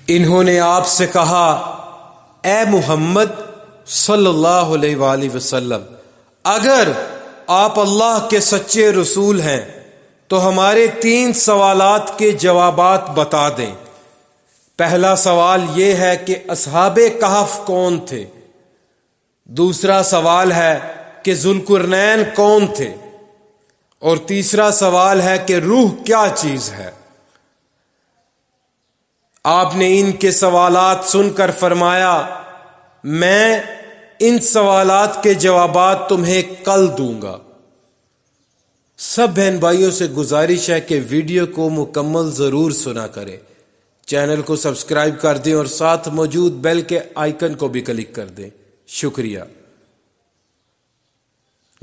انہوں نے آپ سے کہا، اے محمد صلی اللہ علیہ وآلہ وسلم، اگر آپ اللہ کے سچے رسول ہیں تو ہمارے 3 سوالات کے جوابات بتا دیں۔ پہلا سوال یہ ہے کہ اصحاب کہف کون تھے؟ دوسرا سوال ہے کہ ذوالقرنین کون تھے؟ اور تیسرا سوال ہے کہ روح کیا چیز ہے؟ آپ نے ان کے سوالات سن کر فرمایا، میں ان سوالات کے جوابات تمہیں کل دوں گا۔ سب بہن بھائیوں سے گزارش ہے کہ ویڈیو کو مکمل ضرور سنا کریں، چینل کو سبسکرائب کر دیں اور ساتھ موجود بیل کے آئیکن کو بھی کلک کر دیں۔ شکریہ۔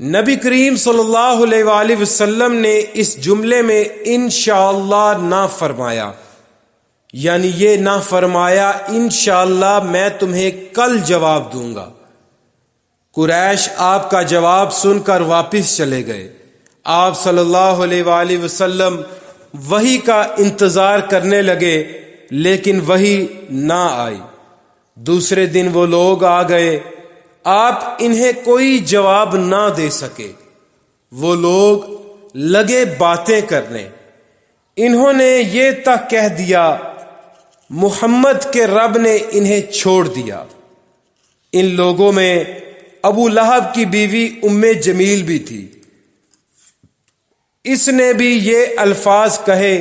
نبی کریم صلی اللہ علیہ وآلہ وسلم نے اس جملے میں انشاءاللہ نہ فرمایا، یعنی یہ نہ فرمایا انشاءاللہ میں تمہیں کل جواب دوں گا۔ قریش آپ کا جواب سن کر واپس چلے گئے۔ آپ صلی اللہ علیہ وآلہ وسلم وحی کا انتظار کرنے لگے، لیکن وحی نہ آئی۔ دوسرے دن وہ لوگ آ گئے، آپ انہیں کوئی جواب نہ دے سکے۔ وہ لوگ لگے باتیں کرنے۔ انہوں نے یہ تک کہہ دیا، محمد کے رب نے انہیں چھوڑ دیا۔ ان لوگوں میں ابو لہب کی بیوی ام جمیل بھی تھی۔ اس نے بھی یہ الفاظ کہے،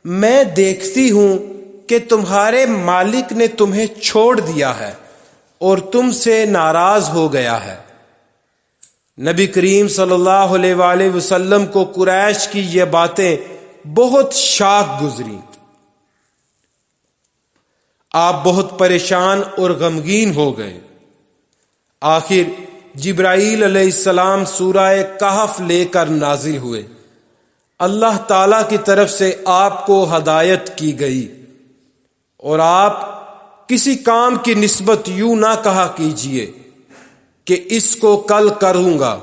میں دیکھتی ہوں کہ تمہارے مالک نے تمہیں چھوڑ دیا ہے اور تم سے ناراض ہو گیا ہے۔ نبی کریم صلی اللہ علیہ وآلہ وسلم کو قریش کی یہ باتیں بہت شاق گزری۔ آپ بہت پریشان اور غمگین ہو گئے۔ آخر جبرائیل علیہ السلام سورہ کہف لے کر نازل ہوئے۔ اللہ تعالی کی طرف سے آپ کو ہدایت کی گئی، اور آپ کسی کام کی نسبت یوں نہ کہا کیجئے کہ اس کو کل کروں گا،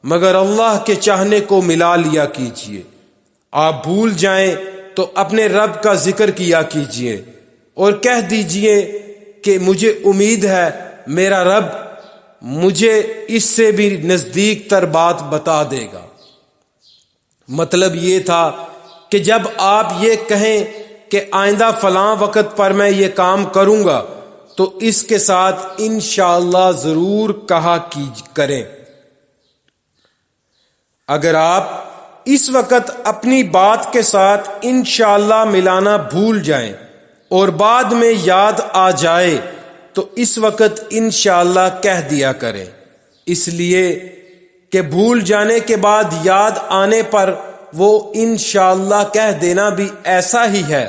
مگر اللہ کے چاہنے کو ملا لیا کیجئے۔ آپ بھول جائیں تو اپنے رب کا ذکر کیا کیجئے اور کہہ دیجئے کہ مجھے امید ہے میرا رب مجھے اس سے بھی نزدیک تر بات بتا دے گا۔ مطلب یہ تھا کہ جب آپ یہ کہیں کہ آئندہ فلاں وقت پر میں یہ کام کروں گا تو اس کے ساتھ انشاءاللہ ضرور کہا کریں۔ اگر آپ اس وقت اپنی بات کے ساتھ انشاءاللہ ملانا بھول جائیں اور بعد میں یاد آ جائے تو اس وقت انشاءاللہ کہہ دیا کریں، اس لیے کہ بھول جانے کے بعد یاد آنے پر وہ انشاءاللہ کہہ دینا بھی ایسا ہی ہے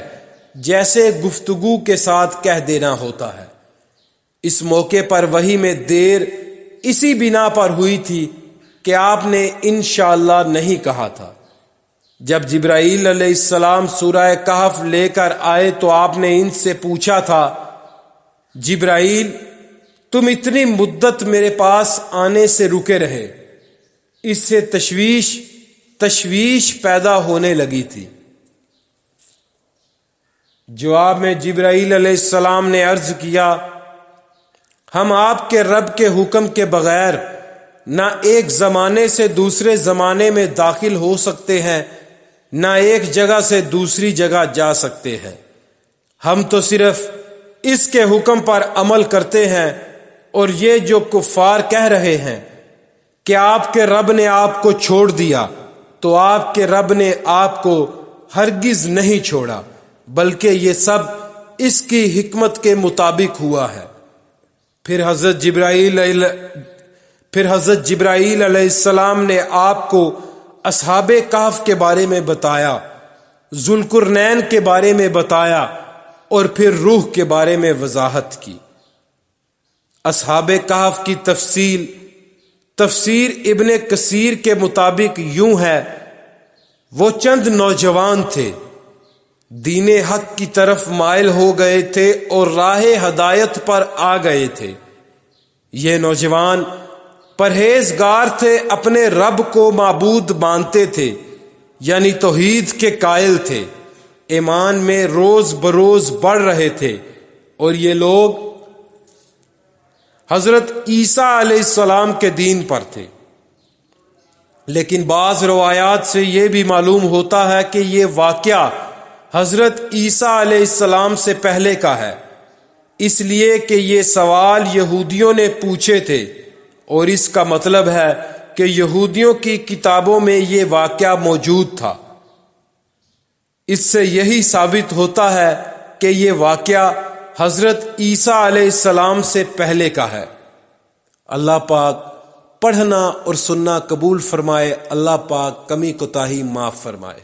جیسے گفتگو کے ساتھ کہہ دینا ہوتا ہے۔ اس موقع پر وحی میں دیر اسی بنا پر ہوئی تھی کہ آپ نے انشاءاللہ نہیں کہا تھا۔ جب جبرائیل علیہ السلام سورہ کہف لے کر آئے تو آپ نے ان سے پوچھا تھا، جبرائیل تم اتنی مدت میرے پاس آنے سے رکے رہے، اس سے تشویش پیدا ہونے لگی تھی۔ جواب میں جبرائیل علیہ السلام نے عرض کیا، ہم آپ کے رب کے حکم کے بغیر نہ ایک زمانے سے دوسرے زمانے میں داخل ہو سکتے ہیں، نہ ایک جگہ سے دوسری جگہ جا سکتے ہیں۔ ہم تو صرف اس کے حکم پر عمل کرتے ہیں، اور یہ جو کفار کہہ رہے ہیں کہ آپ کے رب نے آپ کو چھوڑ دیا، تو آپ کے رب نے آپ کو ہرگز نہیں چھوڑا، بلکہ یہ سب اس کی حکمت کے مطابق ہوا ہے۔ پھر حضرت جبرائیل علیہ السلام نے آپ کو اصحاب کہف کے بارے میں بتایا، ذوالقرنین کے بارے میں بتایا، اور پھر روح کے بارے میں وضاحت کی۔ اصحاب کہف کی تفسیر ابن کثیر کے مطابق یوں ہے، وہ چند نوجوان تھے، دین حق کی طرف مائل ہو گئے تھے اور راہ ہدایت پر آ گئے تھے۔ یہ نوجوان پرہیزگار تھے، اپنے رب کو معبود مانتے تھے، یعنی توحید کے قائل تھے، ایمان میں روز بروز بڑھ رہے تھے، اور یہ لوگ حضرت عیسیٰ علیہ السلام کے دین پر تھے۔ لیکن بعض روایات سے یہ بھی معلوم ہوتا ہے کہ یہ واقعہ حضرت عیسیٰ علیہ السلام سے پہلے کا ہے، اس لیے کہ یہ سوال یہودیوں نے پوچھے تھے، اور اس کا مطلب ہے کہ یہودیوں کی کتابوں میں یہ واقعہ موجود تھا۔ اس سے یہی ثابت ہوتا ہے کہ یہ واقعہ حضرت عیسیٰ علیہ السلام سے پہلے کا ہے۔ اللہ پاک پڑھنا اور سننا قبول فرمائے، اللہ پاک کمی کوتاہی معاف فرمائے۔